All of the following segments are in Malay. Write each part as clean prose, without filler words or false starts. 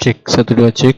Cek, satu dua cek.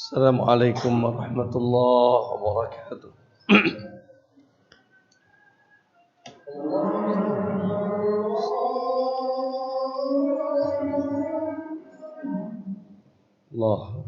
Assalamualaikum warahmatullahi wabarakatuh. Allah.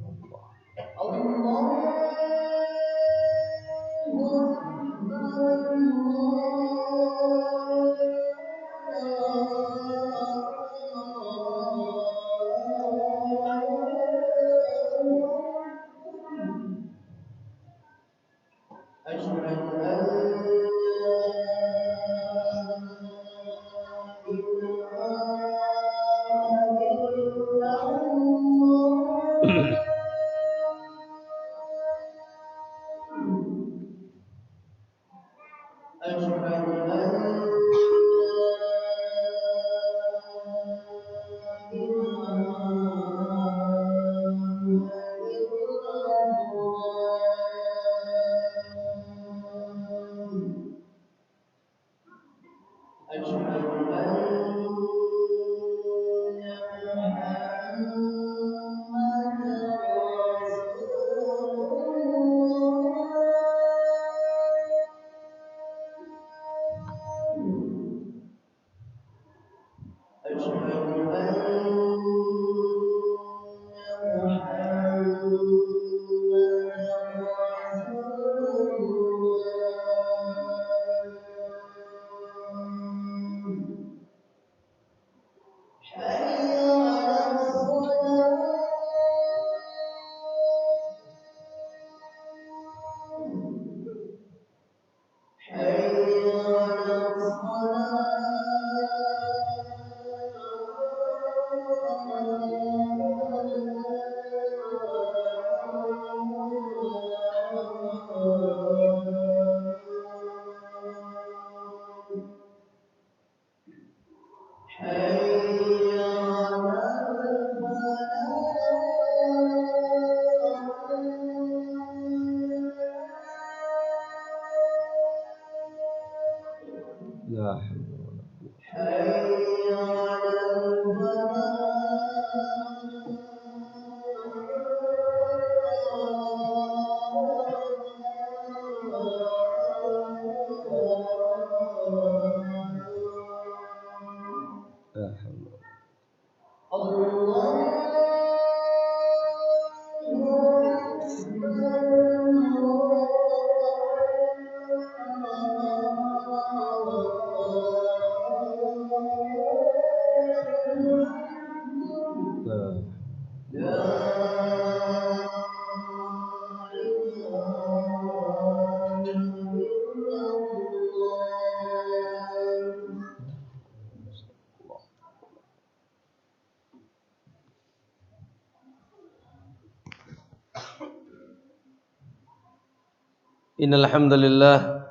Innal hamdalillah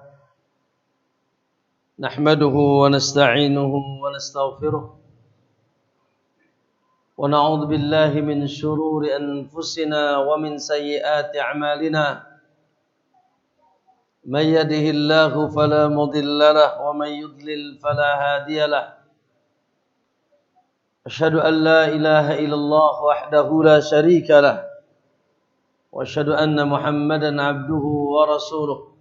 nahmaduhu wa nasta'inuhu wa nastaghfiruh wa na'udzu billahi min shururi anfusina wa min sayyiati a'malina may yahdihillahu fala mudilla lahu wa may yudlil fala hadiya lahu asyhadu an la ilaha illallah wahdahu la syarika lahu wa asyhadu anna Muhammadan abduhu wa rasuluh.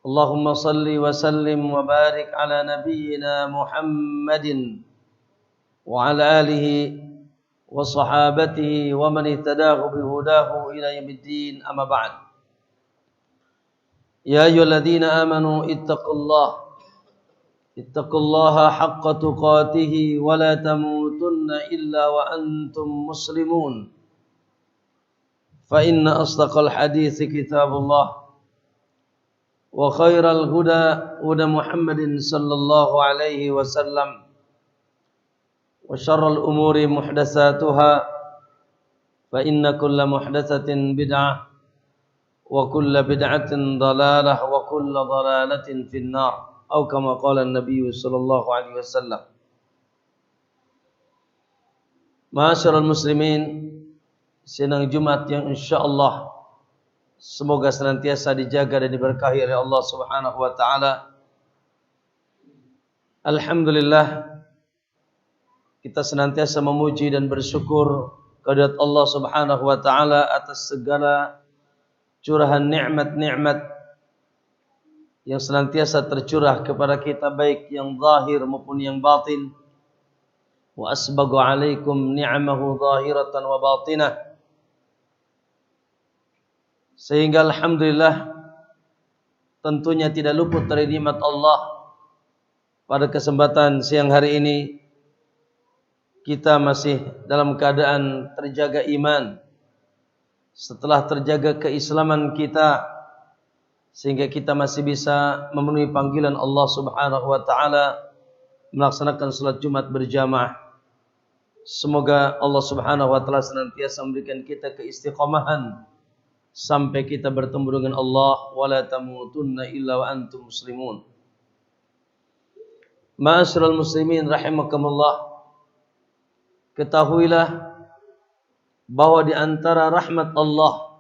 Allahumma salli wa sallim wa barik ala nabiyyina Muhammadin wa ala alihi wa sahabatihi wa man ihtadahu bihudahu ila yaumiddin, amma ba'd. Ya ayyuhalladzina amanu ittaqullaha haqqa tuqatih wa la tamutunna illa wa antum muslimun. Fa inna asdaqal hadithi kitabullah wa khairal huda huda Muhammadin sallallahu alaihi wasallam wa syarral umuri muhdatsatuha fa inna kulla muhdatsatin bid'ah wa kulla bid'atin dalalah wa kulla dalalatin finnar, atau kama qala an-nabiy sallallahu alaihi wasallam. Ma'asyiral muslimin, sidang Jumat yang insyaallah semoga senantiasa dijaga dan diberkahi oleh Allah Subhanahu wa taala. Alhamdulillah, kita senantiasa memuji dan bersyukur kehadirat Allah Subhanahu wa taala atas segala curahan nikmat-nikmat yang senantiasa tercurah kepada kita, baik yang zahir maupun yang batin. Wa asbagu alaikum ni'amahu zahiratan wa batinah. Sehingga alhamdulillah tentunya tidak luput dari nikmat Allah. Pada kesempatan siang hari ini kita masih dalam keadaan terjaga iman setelah terjaga keislaman kita, sehingga kita masih bisa memenuhi panggilan Allah Subhanahu wa taala melaksanakan salat Jumat berjamaah. Semoga Allah Subhanahu wa taala senantiasa memberikan kita keistiqomahan sampai kita bertemu dengan Allah. Wala tamutunna illa wa antum muslimun. Ma'asyiral muslimin rahimakumullah, ketahuilah bahwa di antara rahmat Allah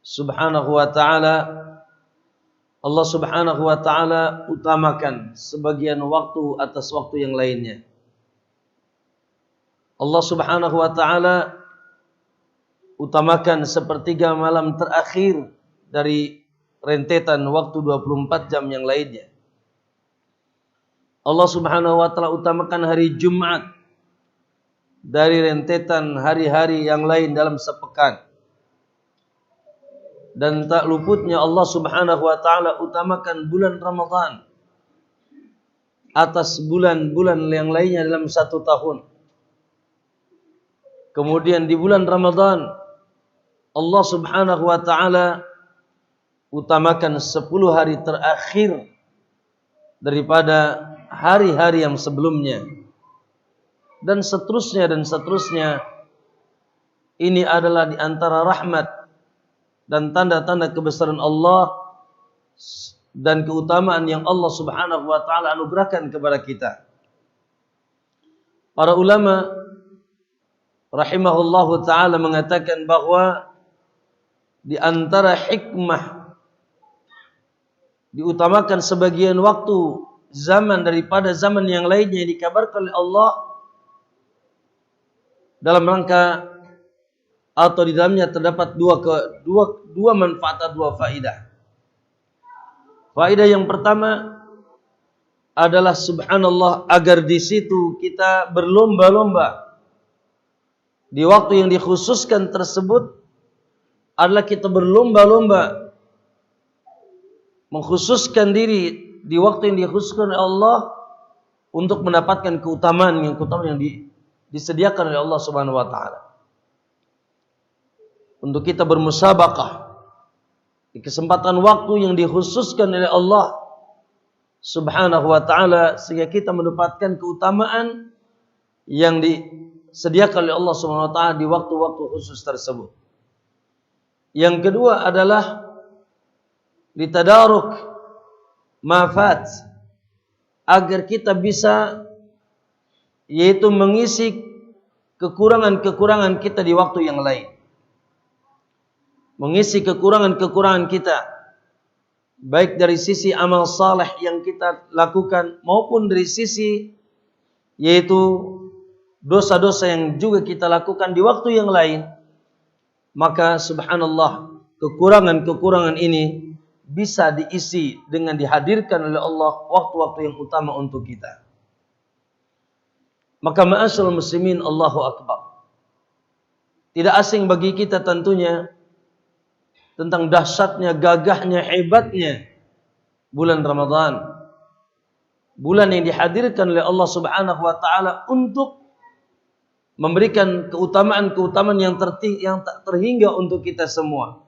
Subhanahu wa taala, Allah Subhanahu wa taala utamakan sebagian waktu atas waktu yang lainnya. Allah Subhanahu wa taala utamakan sepertiga malam terakhir dari rentetan waktu 24 jam yang lainnya. Allah Subhanahu wa taala utamakan hari Jumat dari rentetan hari-hari yang lain dalam sepekan. Dan tak luputnya Allah Subhanahu wa taala utamakan bulan Ramadan atas bulan-bulan yang lainnya dalam satu tahun. Kemudian di bulan Ramadan Allah Subhanahu wa taala utamakan 10 hari terakhir daripada hari-hari yang sebelumnya. Dan seterusnya dan seterusnya. Ini adalah di antara rahmat dan tanda-tanda kebesaran Allah dan keutamaan yang Allah Subhanahu wa taala anugerahkan kepada kita. Para ulama rahimahullahu taala mengatakan bahwa di antara hikmah diutamakan sebagian waktu zaman daripada zaman yang lainnya yang dikabarkan oleh Allah dalam rangka atau di dalamnya terdapat dua manfaat atau dua faidah. Faidah yang pertama adalah subhanallah, agar di situ kita berlomba-lomba di waktu yang dikhususkan tersebut, adalah kita berlomba-lomba mengkhususkan diri di waktu yang dikhususkan oleh Allah untuk mendapatkan keutamaan yang disediakan oleh Allah Subhanahu wa taala. Untuk kita bermusabaqah di kesempatan waktu yang dikhususkan oleh Allah Subhanahu wa taala, sehingga kita mendapatkan keutamaan yang disediakan oleh Allah Subhanahu wa taala di waktu-waktu khusus tersebut. Yang kedua adalah litadaruk mafat, agar kita bisa yaitu mengisi kekurangan-kekurangan kita di waktu yang lain. Mengisi kekurangan-kekurangan kita, baik dari sisi amal saleh yang kita lakukan maupun dari sisi yaitu dosa-dosa yang juga kita lakukan di waktu yang lain. Maka subhanallah, kekurangan-kekurangan ini bisa diisi dengan dihadirkan oleh Allah waktu-waktu yang utama untuk kita. Maka ma'asyiral muslimin, Allahu akbar. Tidak asing bagi kita tentunya tentang dahsyatnya, gagahnya, hebatnya bulan Ramadan. Bulan yang dihadirkan oleh Allah Subhanahu wa taala untuk memberikan keutamaan-keutamaan yang tak terhingga untuk kita semua.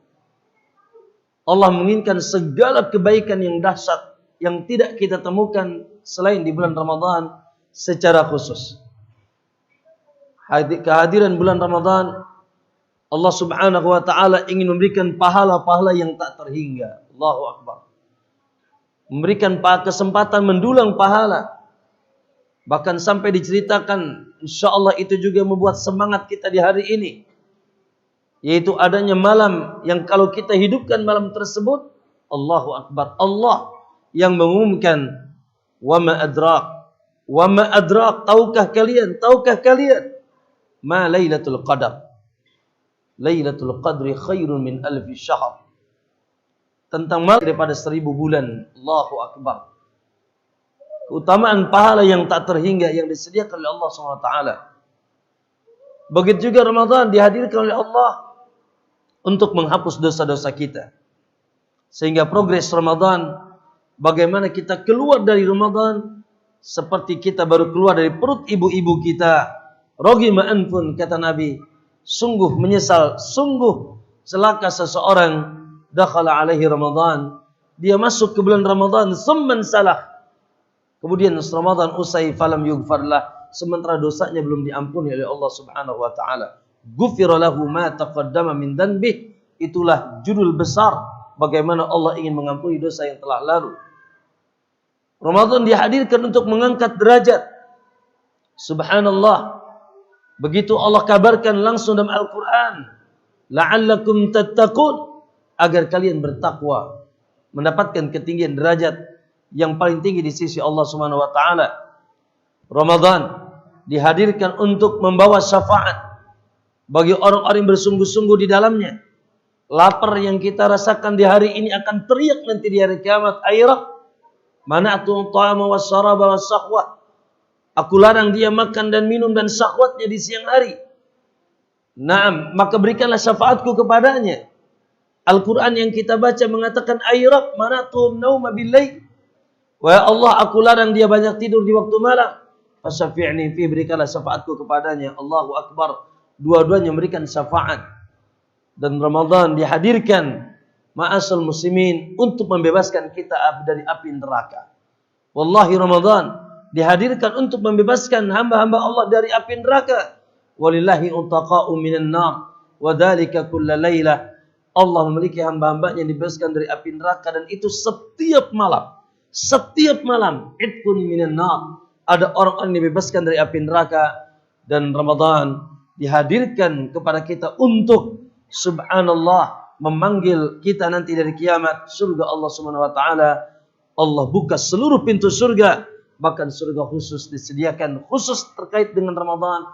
Allah menginginkan segala kebaikan yang dahsyat yang tidak kita temukan selain di bulan Ramadan secara khusus. Kehadiran bulan Ramadan, Allah Subhanahu wa taala ingin memberikan pahala-pahala yang tak terhingga. Allahu akbar. Memberikan kesempatan mendulang pahala Bahkan sampai diceritakan, insyaallah itu juga membuat semangat kita di hari ini, yaitu adanya malam yang kalau kita hidupkan malam tersebut, Allahu Akbar, Allah yang mengumumkan, wa ma adrak, tahukah kalian ma lailatul qadar, lailatul qadri khairun min alfi syahr, tentang malam daripada 1000 bulan. Allahu Akbar. Keutamaan pahala yang tak terhingga yang disediakan oleh Allah SWT. Begitu juga Ramadan dihadirkan oleh Allah untuk menghapus dosa-dosa kita. Sehingga progres Ramadan, bagaimana kita keluar dari Ramadan seperti kita baru keluar dari perut ibu-ibu kita. Rogima anfun, kata Nabi, sungguh menyesal, sungguh celaka seseorang dakhala alaihi Ramadan, dia masuk ke bulan Ramadan, summan salah, kemudian Ramadan usai, falam yughfarlah, sementara dosanya belum diampuni oleh Allah Subhanahu wa taala. Ghufira lahu ma taqaddama min dhanbih, itulah judul besar bagaimana Allah ingin mengampuni dosa yang telah lalu. Ramadan dihadirkan untuk mengangkat derajat. Subhanallah. Begitu Allah kabarkan langsung dalam Al-Quran, la'allakum tattaqun, agar kalian bertakwa, mendapatkan ketinggian derajat yang paling tinggi di sisi Allah Subhanahu wa taala. Ramadan dihadirkan untuk membawa syafaat bagi orang-orang yang bersungguh-sungguh di dalamnya. Lapar yang kita rasakan di hari ini akan teriak nanti di hari kiamat, ayrab mana'tu ta'ama wasyaraba wasyahwah, aku larang dia makan dan minum dan syahwatnya di siang hari. Naam, maka berikanlah syafaatku kepadanya. Al-Quran yang kita baca mengatakan, ayrab mana'tu nauma billail, wa Allah, aku larang dia banyak tidur di waktu malam. Fasyafi'ni fi, berikanlah syafaatku kepadanya. Allahu Akbar. Dua-duanya memberikan syafaat. Dan Ramadan dihadirkan, ma'asal muslimin, untuk membebaskan kita dari api neraka. Wallahi Ramadan dihadirkan untuk membebaskan hamba-hamba Allah dari api neraka. Walillahi untaqa'u minan nar, wa dhalika kulla laylah. Allah memiliki hamba-hambanya yang dibebaskan dari api neraka, dan itu setiap malam. Setiap malam, idkun minan nar, ada orang-orang yang dibebaskan dari api neraka. Dan Ramadan dihadirkan kepada kita untuk, subhanallah, memanggil kita nanti dari kiamat, surga Allah Subhanahu wa taala. Allah buka seluruh pintu surga, bahkan surga khusus disediakan khusus terkait dengan Ramadan.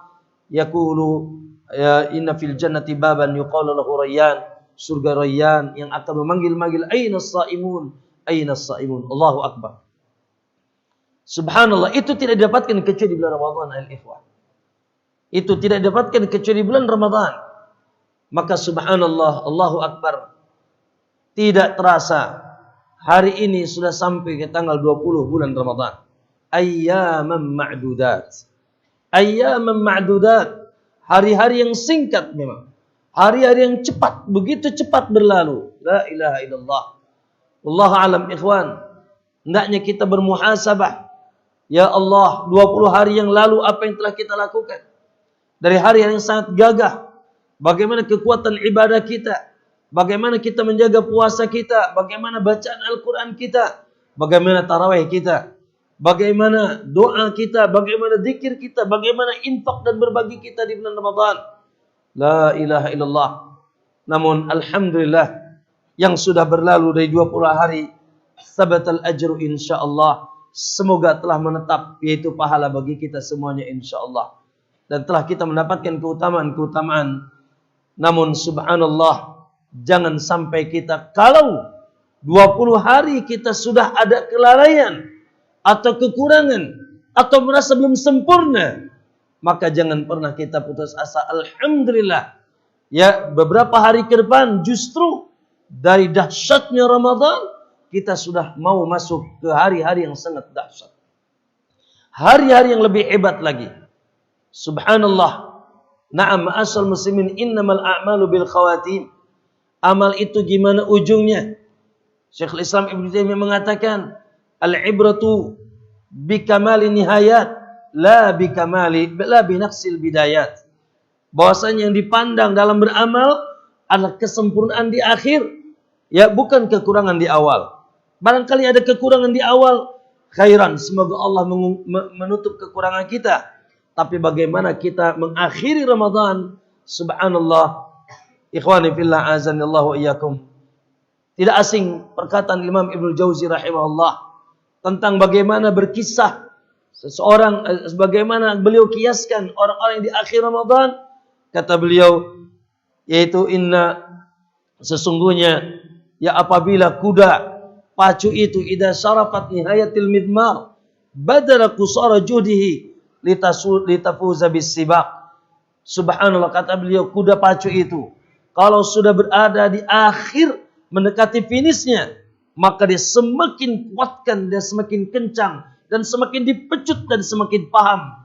Yaqulu ya inna fil jannati baban yuqalu lahu rayyan, surga Rayyan yang akan memanggil-manggil, aina as-saimun, aina as-saimun. Allahu Akbar. Subhanallah, itu tidak didapatkan kecuali di bulan Ramadan, al-ikhwah. Itu tidak didapatkan kecuali di bulan Ramadan. Maka subhanallah, Allahu Akbar. Tidak terasa hari ini sudah sampai ke tanggal 20 bulan Ramadan. Ayyaman ma'dudat. Ayyaman ma'dudat. Hari-hari yang singkat memang. Hari-hari yang cepat, begitu cepat berlalu. La ilaha illallah. Wallahu alam ikhwan. Hendaknya kita bermuhasabah. Ya Allah, 20 hari yang lalu apa yang telah kita lakukan? Dari hari yang sangat gagah. Bagaimana kekuatan ibadah kita. Bagaimana kita menjaga puasa kita. Bagaimana bacaan Al-Quran kita. Bagaimana tarawih kita. Bagaimana doa kita. Bagaimana zikir kita. Bagaimana infak dan berbagi kita di bulan Ramadan. La ilaha illallah. Namun alhamdulillah, yang sudah berlalu dari 20 hari, sabatal ajru insyaallah, semoga telah menetap, yaitu pahala bagi kita semuanya insyaallah. Dan telah kita mendapatkan keutamaan-keutamaan. Namun subhanallah, jangan sampai kita, kalau 20 hari kita sudah ada kelalaian atau kekurangan atau merasa belum sempurna, maka jangan pernah kita putus asa. Alhamdulillah, ya, beberapa hari ke depan justru dari dahsyatnya Ramadan, kita sudah mau masuk ke hari-hari yang sangat dahsyat. Hari-hari yang lebih hebat lagi. Subhanallah. Na'am ma'asal muslimin, innamal a'malu bil khawatim. Amal itu gimana ujungnya? Syekhul Islam Ibnu Taimiyah mengatakan, al-ibratu bikamali nihayat, la binaqsil bidayat. Bahwasanya yang dipandang dalam beramal adalah kesempurnaan di akhir, ya, bukan kekurangan di awal. Barangkali ada kekurangan di awal, khairan. Semoga Allah menutup kekurangan kita. Tapi bagaimana kita mengakhiri Ramadan? Subhanallah. Ikhwani fillah azanillahu iyyakum. Tidak asing perkataan Imam Ibnu Jauzi rahimahullah tentang bagaimana berkisah seseorang, bagaimana beliau kiaskan orang-orang yang di akhir Ramadan. Kata beliau, yaitu sesungguhnya ya apabila kuda pacu itu idza syarafat nihayatil midmar badala qusara juhdihi litafuza bis sibaq. Subhanallah, kata beliau, kuda pacu itu kalau sudah berada di akhir mendekati finishnya, maka dia semakin kuatkan, dia semakin kencang, dan semakin dipecut, dan semakin paham.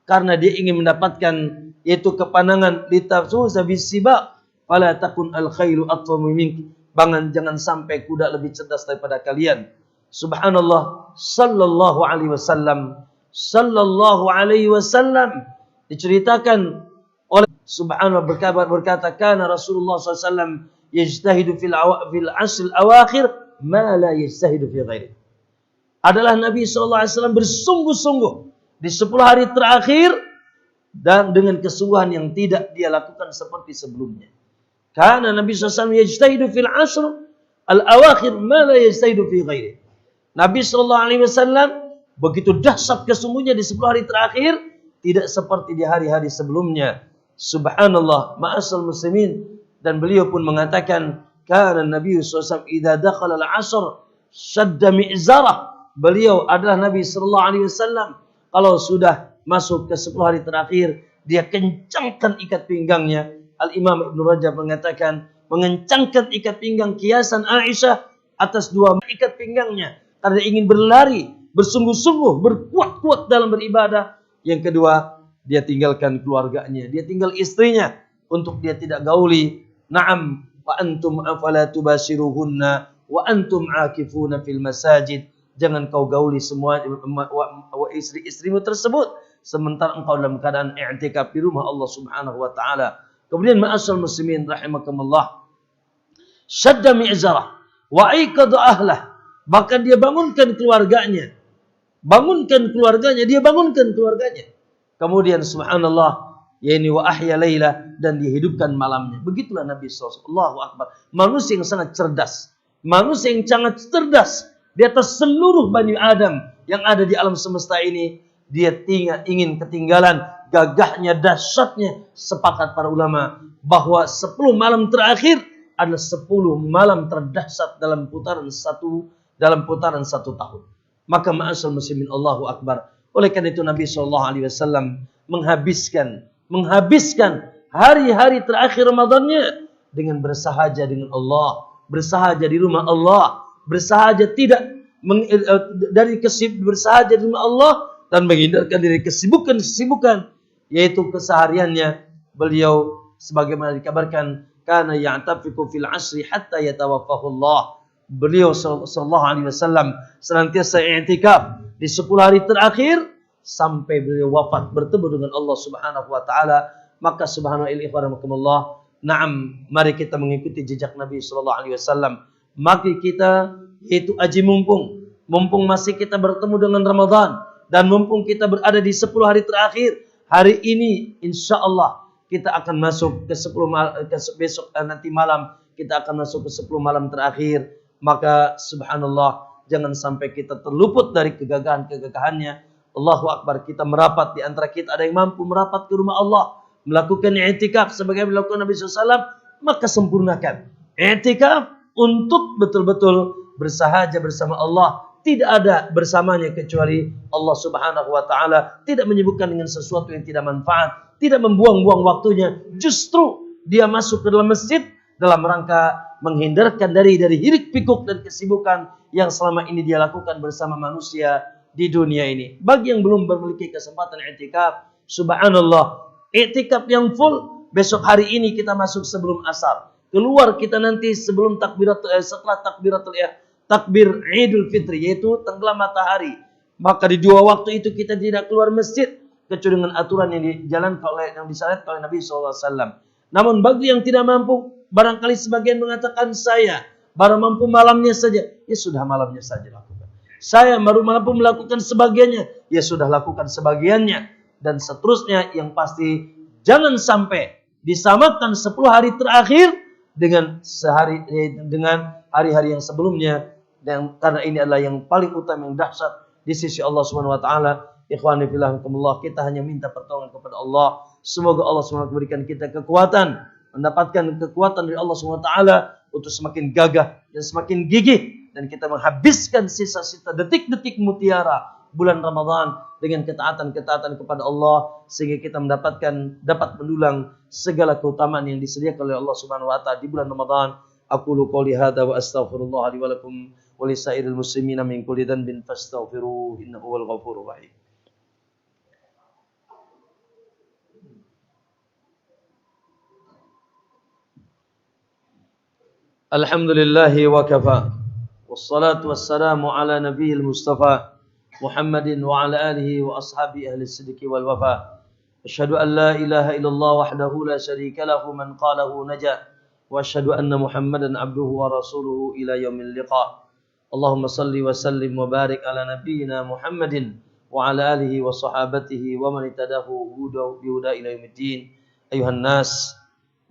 Karena dia ingin mendapatkan, yaitu kepanangan, litafsuza bisibaq, fala takun al-khailu atwamu minki. Jangan sampai kuda lebih cerdas daripada kalian. Subhanallah, sallallahu alaihi wasallam, diceritakan oleh Subhanallah, berkata, kana Rasulullah SAW yajtahidu fil ashr awakhir ma la yajtahidu fi ghairi. Adalah Nabi SAW bersungguh-sungguh di 10 hari terakhir dan dengan kesungguhan yang tidak dia lakukan seperti sebelumnya. Karena Nabi SAW yajtahidu fil ashr al awakhir ma la yajtahidu fi ghairi. Nabi SAW begitu dahsyat kesungguhnya di 10 hari terakhir, tidak seperti di hari-hari sebelumnya. Subhanallah, ma'asal muslimin. Dan beliau pun mengatakan, kana Nabi SAW idza dakhala al-'ashr shadda mi'zarah. Beliau adalah Nabi SAW kalau sudah masuk ke 10 hari terakhir, dia kencangkan ikat pinggangnya. Al-Imam Ibn Rajab mengatakan, mengencangkan ikat pinggang kiasan Aisyah atas 2 ikat pinggangnya karena ingin berlari, bersungguh-sungguh, berkuat-kuat dalam beribadah. Yang kedua, dia tinggalkan keluarganya, dia tinggal istrinya untuk dia tidak gauli. Na'am, wa antum afala tubashiruhunna wa antum akifuna fil masajid. Jangan kau gauli semua istri-istrimu tersebut sementara engkau dalam keadaan i'tikaf di rumah Allah Subhanahu wa taala. Kemudian ma'asal muslimin rahimakumullah, syadda mi'zarah wa aikadu ahlah. Bahkan dia bangunkan keluarganya. Dia bangunkan keluarganya. Kemudian subhanallah, yani wa ahya laila, dan dihidupkan malamnya. Begitulah Nabi SAW. Allahu Akbar. Manusia yang sangat cerdas. Manusia yang sangat cerdas di atas seluruh Bani Adam yang ada di alam semesta ini. Dia ingin ketinggalan, gagahnya, dahsyatnya. Sepakat para ulama bahwa 10 malam terakhir adalah 10 malam terdahsyat dalam putaran satu tahun. Maka ma'asal muslimin, Allahu Akbar. Oleh karena itu Nabi SAW menghabiskan hari-hari terakhir Ramadannya dengan bersahaja dengan Allah, bersahaja di rumah Allah, bersahaja bersahaja di rumah Allah dan menghindarkan dari kesibukan-kesibukan, yaitu kesehariannya. Beliau sebagaimana dikabarkan, kana ya'tafiku fil asri hatta yatawaffahu Allah. Beliau sallallahu alaihi wasallam senantiasa i'tikaf di 10 hari terakhir sampai beliau wafat bertemu dengan Allah Subhanahu wa taala. Maka subhanallah, na'am, mari kita mengikuti jejak Nabi sallallahu alaihi wasallam. Mari kita, yaitu aji mumpung masih kita bertemu dengan Ramadan dan mumpung kita berada di 10 hari terakhir, hari ini insyaallah kita akan masuk ke 10 besok nanti malam kita akan masuk ke 10 malam terakhir. Maka subhanallah, jangan sampai kita terluput dari kegagahan-kegagahannya. Allahu Akbar, kita merapat, di antara kita ada yang mampu merapat ke rumah Allah, melakukan i'tikaf sebagai dilakukan Nabi SAW, maka sempurnakan i'tikaf untuk betul-betul bersahaja bersama Allah. Tidak ada bersamanya kecuali Allah Subhanahu wa taala, tidak menyibukkan dengan sesuatu yang tidak manfaat, tidak membuang-buang waktunya. Justru dia masuk ke dalam masjid dalam rangka menghindarkan dari hirik pikuk dan kesibukan yang selama ini dia lakukan bersama manusia di dunia ini. Bagi yang belum memiliki kesempatan i'tikaf, subhanallah, i'tikaf yang full besok hari ini kita masuk sebelum asar. Keluar kita nanti sebelum setelah takbir Idul Fitri, yaitu tenggelam matahari. Maka di 2 waktu itu kita tidak keluar masjid kecuali dengan aturan yang disyariatkan oleh Nabi SAW. Namun bagi yang tidak mampu, barangkali sebagian mengatakan saya baru mampu malamnya saja. Ya sudah, malamnya saja lakukan. Saya baru mampu melakukan sebagiannya. Ya sudah lakukan sebagiannya. Dan seterusnya yang pasti jangan sampai disamakan 10 hari terakhir dengan hari-hari yang sebelumnya. Dan karena ini adalah yang paling utama, yang dahsyat di sisi Allah Subhanahu wa taala. Ikhwani fillah, kita hanya minta pertolongan kepada Allah. Semoga Allah SWT memberikan kita kekuatan, mendapatkan kekuatan dari Allah SWT untuk semakin gagah dan semakin gigih, dan kita menghabiskan sisa-sisa detik-detik mutiara bulan Ramadan dengan ketaatan-ketaatan kepada Allah, sehingga kita dapat mendulang segala keutamaan yang disediakan oleh Allah Subhanahu wa taala di bulan Ramadan. Aqulu qouli hadza wa astaghfirullah li wa lakum wa lisairil muslimina min kulli dhanbin fastaghfiruhu innahu huwal ghafurur rahim. Alhamdulillahi wa kafa. Wassalatu wassalamu ala nabiyil mustafa Muhammadin wa ala alihi wa ashabi ahli sidqi wal wafa. Asyhadu an la ilaha illallah wahdahu la syarika lahu man qalahu naja. Wa asyhadu anna Muhammadan abduhu wa rasuluhu ila yaumil liqa. Allahumma salli wa sallim wa barik ala nabiyyina Muhammadin wa ala alihi wa sahabatihi wa man ittadahu bihuda ila yaumiddin. Ayuhan nas,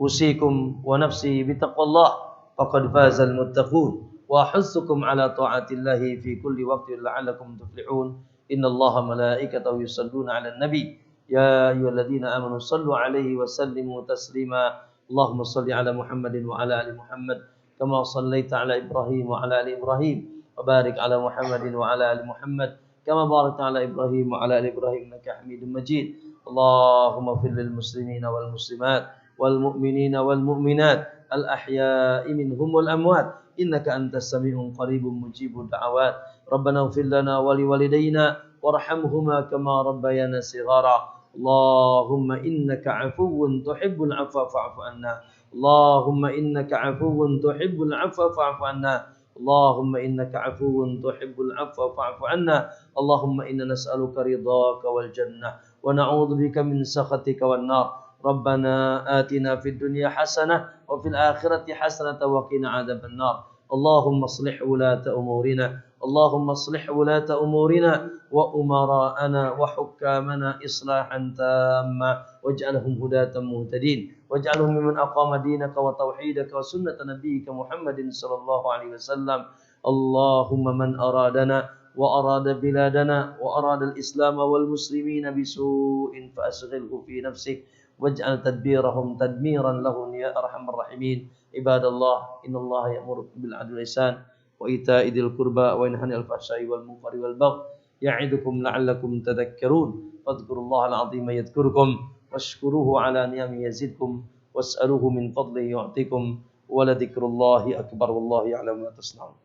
usikum wa nafsi bitaqwallah. Faqad fazal muttaqun wa ahussukum ala ta'atillahi fi kulli waqtin la'allakum tuflihun. Innallaha malaikatahu yusalluna 'alan nabi ya ayyuhalladzina amanu sallu 'alaihi wa sallimu taslima. Allahumma salli 'ala Muhammadin wa 'ala ali Muhammad kama shallaita 'ala Ibrahim wa 'ala ali Ibrahim wa barik 'ala Muhammadin wa 'ala ali Muhammad kama barakta 'ala Ibrahim wa 'ala ali Ibrahim innaka Hamidum Majid. Allahumma fir lil muslimina wal muslimat wal mu'minina wal mu'minat الأحياء منهم والأموات إنك أنت السميع قريب مجيب الدعوات. ربنا اغفر لنا ولوالدينا وارحمهما كما ربيانا صغارا. اللهم إنك عفو تحب العفو فاعف عنا. اللهم إنك عفو تحب العفو فاعف عنا. اللهم إنك عفو تحب العفو فاعف عنا. اللهم إنا نسألك رضاك والجنة ونعوذ بك من سخطك والنار. ربنا آتنا في الدنيا حسنة وفي الآخرة حسنة وقنا عذاب النار. اللهم اصلح ولاة أمورنا. اللهم اصلح ولاة أمورنا وأمراءنا وحكامنا إصلاحا تاما واجعلهم هداة مهتدين واجعلهم ممن أقام دينك وتوحيدك وسنة نبيك محمد صلى الله عليه وسلم. اللهم من أرادنا وأراد بلادنا وأراد الإسلام والمسلمين بسوء فأشغله في نفسه واجعل تدبيرهم تدميرا له يا أرحم الراحمين. عباد الله إن الله يأمر بالعدل والإحسان وإيتاء ذي القربى وينهى عن الفحشاء والمنكر والبغي يعظكم لعلكم تذكرون. فاذكروا الله العظيم يذكركم واشكروه على نعمه يزدكم واسألوه من فضله يعطيكم ولذكر الله أكبر والله يعلم ما تصنعون.